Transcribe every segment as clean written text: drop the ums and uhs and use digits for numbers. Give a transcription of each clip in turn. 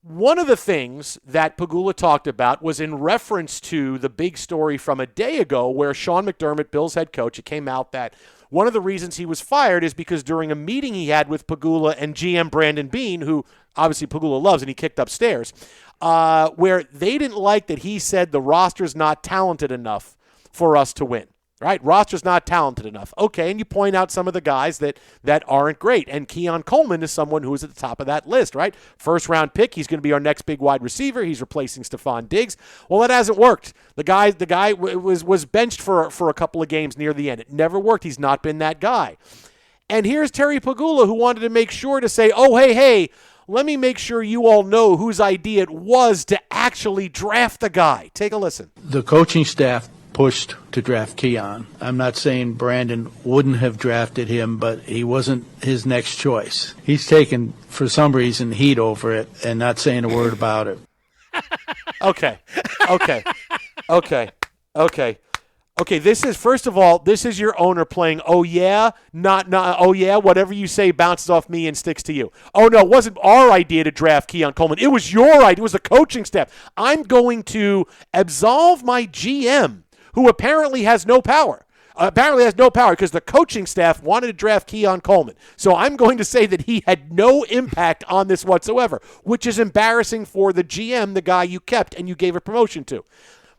one of the things that Pegula talked about was in reference to the big story from a day ago where Sean McDermott, Bills head coach, it came out that one of the reasons he was fired is because during a meeting he had with Pegula and GM Brandon Beane, who obviously Pegula loves and he kicked upstairs, where they didn't like that he said the roster's not talented enough for us to win. Right? Roster's not talented enough. Okay, and you point out some of the guys that aren't great. And Keon Coleman is someone who is at the top of that list, right? First-round pick. He's going to be our next big wide receiver. He's replacing Stephon Diggs. Well, that hasn't worked. The guy was benched for a couple of games near the end. It never worked. He's not been that guy. And here's Terry Pegula, who wanted to make sure to say, oh, hey, let me make sure you all know whose idea it was to actually draft the guy. Take a listen. The coaching staff pushed to draft Keon. I'm not saying Brandon wouldn't have drafted him, but he wasn't his next choice. He's taken, for some reason, heat over it and not saying a word about it. Okay. This is, first of all, this is your owner playing, oh yeah, not, oh yeah, whatever you say bounces off me and sticks to you. Oh no, it wasn't our idea to draft Keon Coleman. It was your idea. It was the coaching staff. I'm going to absolve my GM, who apparently has no power. Because the coaching staff wanted to draft Keon Coleman. So I'm going to say that he had no impact on this whatsoever, which is embarrassing for the GM, the guy you kept and you gave a promotion to.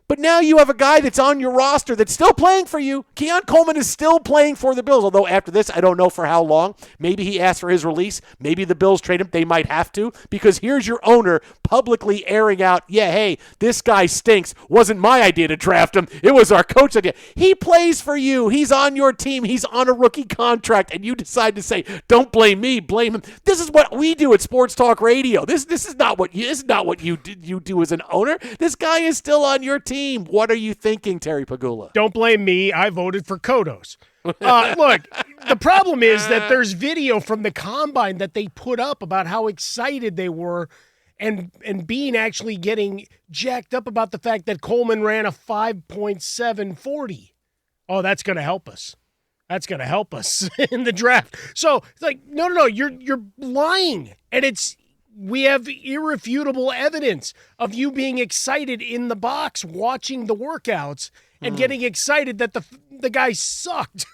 But now you have a guy that's on your roster that's still playing for you. Keon Coleman is still playing for the Bills, although after this, I don't know for how long. Maybe he asked for his release. Maybe the Bills trade him. They might have to, because here's your owner publicly airing out, yeah, hey, this guy stinks. Wasn't my idea to draft him. It was our coach's idea. He plays for you. He's on your team. He's on a rookie contract, and you decide to say, don't blame me, blame him. This is what we do at Sports Talk Radio. This is not what you do as an owner. This guy is still on your team. What are you thinking, Terry Pegula? Don't blame me. I voted for Kodos. Look, the problem is that there's video from the combine that they put up about how excited they were, and Beane actually getting jacked up about the fact that Coleman ran a 5.740. Oh, that's going to help us. That's going to help us in the draft. So it's like, no, you're lying, and we have irrefutable evidence of you being excited in the box watching the workouts and getting excited that the guy sucked.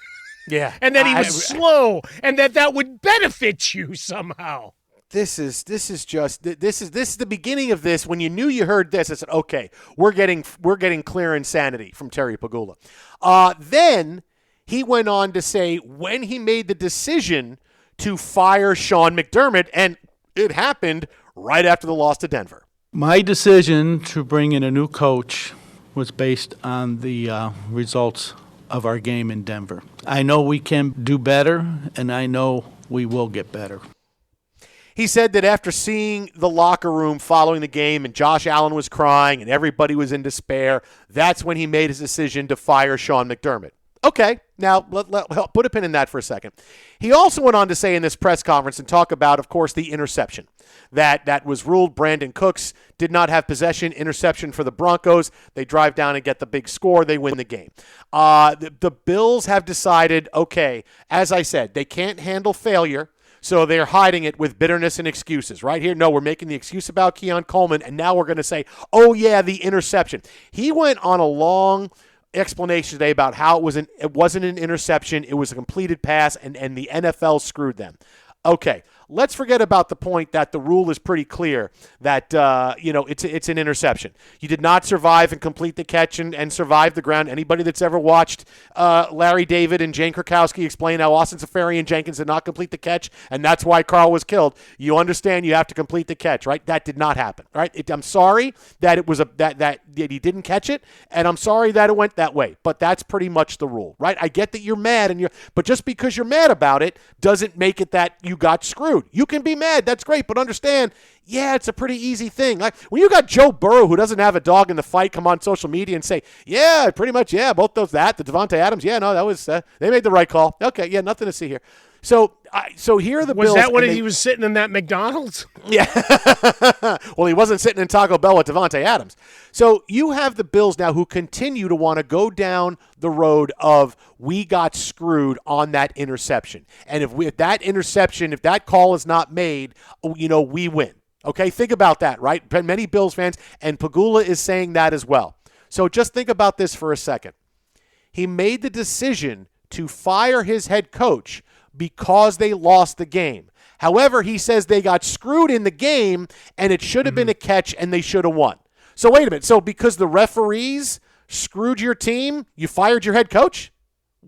Yeah. And that he was slow and that would benefit you somehow. This is the beginning of this. When you knew you heard this, I said, okay, we're getting clear insanity from Terry Pegula. Then he went on to say when he made the decision to fire Sean McDermott, and it happened right after the loss to Denver. My decision to bring in a new coach was based on the results of our game in Denver. I know we can do better, and I know we will get better. He said that after seeing the locker room following the game and Josh Allen was crying and everybody was in despair, that's when he made his decision to fire Sean McDermott. Okay, now let put a pin in that for a second. He also went on to say in this press conference and talk about, of course, the interception that was ruled. Brandon Cooks did not have possession. Interception for the Broncos. They drive down and get the big score. They win the game. The Bills have decided, okay, as I said, they can't handle failure, so they're hiding it with bitterness and excuses. Right here, no, we're making the excuse about Keon Coleman, and now we're going to say, oh, yeah, the interception. He went on a long explanation today about how it wasn't an interception, it was a completed pass, and the NFL screwed them. Okay, let's forget about the point that the rule is pretty clear that it's an interception. You did not survive and complete the catch and survive the ground. Anybody that's ever watched Larry David and Jane Krakowski explain how Austin Safari and Jenkins did not complete the catch, and that's why Carl was killed, you understand you have to complete the catch, right? That did not happen, right? I'm sorry that it was that he didn't catch it, and I'm sorry that it went that way, but that's pretty much the rule, right? I get that you're mad, but just because you're mad about it doesn't make it that you got screwed. You can be mad, that's great, but understand, yeah, it's a pretty easy thing. Like when you got Joe Burrow, who doesn't have a dog in the fight, come on social media and say, yeah, pretty much, yeah, both those, the Devontae Adams, yeah, no, that was, they made the right call. Okay, yeah, nothing to see here. So here are the Bills. Was that when he was sitting in that McDonald's? Yeah. Well, he wasn't sitting in Taco Bell with Devontae Adams. So you have the Bills now who continue to want to go down the road of we got screwed on that interception. And if that call is not made, we win. Okay, think about that, right? Many Bills fans, and Pegula is saying that as well. So just think about this for a second. He made the decision to fire his head coach because they lost the game. However, he says they got screwed in the game and it should have been a catch and they should have won. So wait a minute. So because the referees screwed your team, you fired your head coach?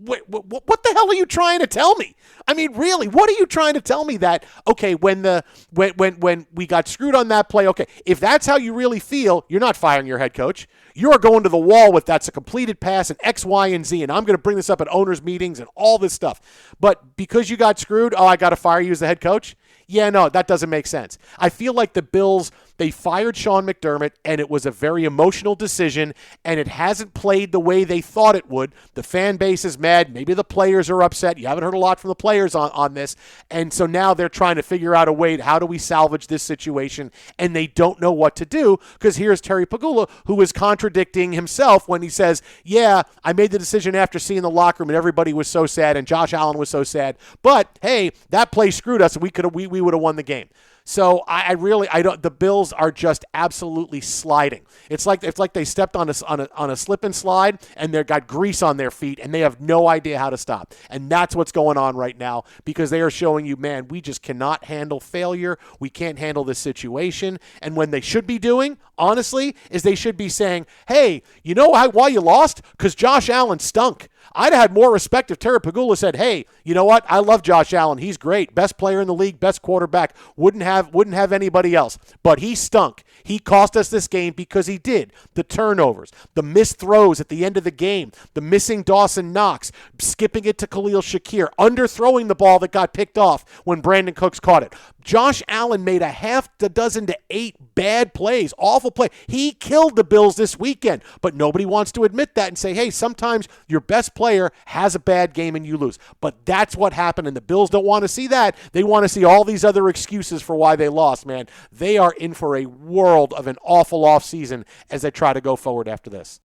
Wait, what the hell are you trying to tell me? I mean, really, what are you trying to tell me that, okay, when we got screwed on that play, okay, if that's how you really feel, you're not firing your head coach. You're going to the wall with that's a completed pass and X, Y, and Z, and I'm going to bring this up at owners' meetings and all this stuff. But because you got screwed, I got to fire you as the head coach? Yeah, no, that doesn't make sense. I feel like the Bills, they fired Sean McDermott, and it was a very emotional decision, and it hasn't played the way they thought it would. The fan base is mad. Maybe the players are upset. You haven't heard a lot from the players on this, and so now they're trying to figure out a way, how do we salvage this situation, and they don't know what to do, because here's Terry Pegula, who is contradicting himself when he says, yeah, I made the decision after seeing the locker room, and everybody was so sad, and Josh Allen was so sad, but, hey, that play screwed us, and we would have won the game. So I don't. The Bills are just absolutely sliding. It's like they stepped on a slip and slide, and they've got grease on their feet, and they have no idea how to stop. And that's what's going on right now, because they are showing you, man, we just cannot handle failure. We can't handle this situation. And when they should be doing, honestly, is they should be saying, hey, you know why you lost? Because Josh Allen stunk. I'd have had more respect if Terry Pegula said, hey, you know what? I love Josh Allen. He's great. Best player in the league, best quarterback. Wouldn't have anybody else. But he stunk. He cost us this game because he did. The turnovers, the missed throws at the end of the game, the missing Dawson Knox, skipping it to Khalil Shakir, underthrowing the ball that got picked off when Brandon Cooks caught it. Josh Allen made a half a dozen to 8 bad plays, awful play. He killed the Bills this weekend, but nobody wants to admit that and say, hey, sometimes your best player has a bad game and you lose. But that's what happened, and the Bills don't want to see that. They want to see all these other excuses for why they lost, man. They are in for a world of an awful offseason as they try to go forward after this.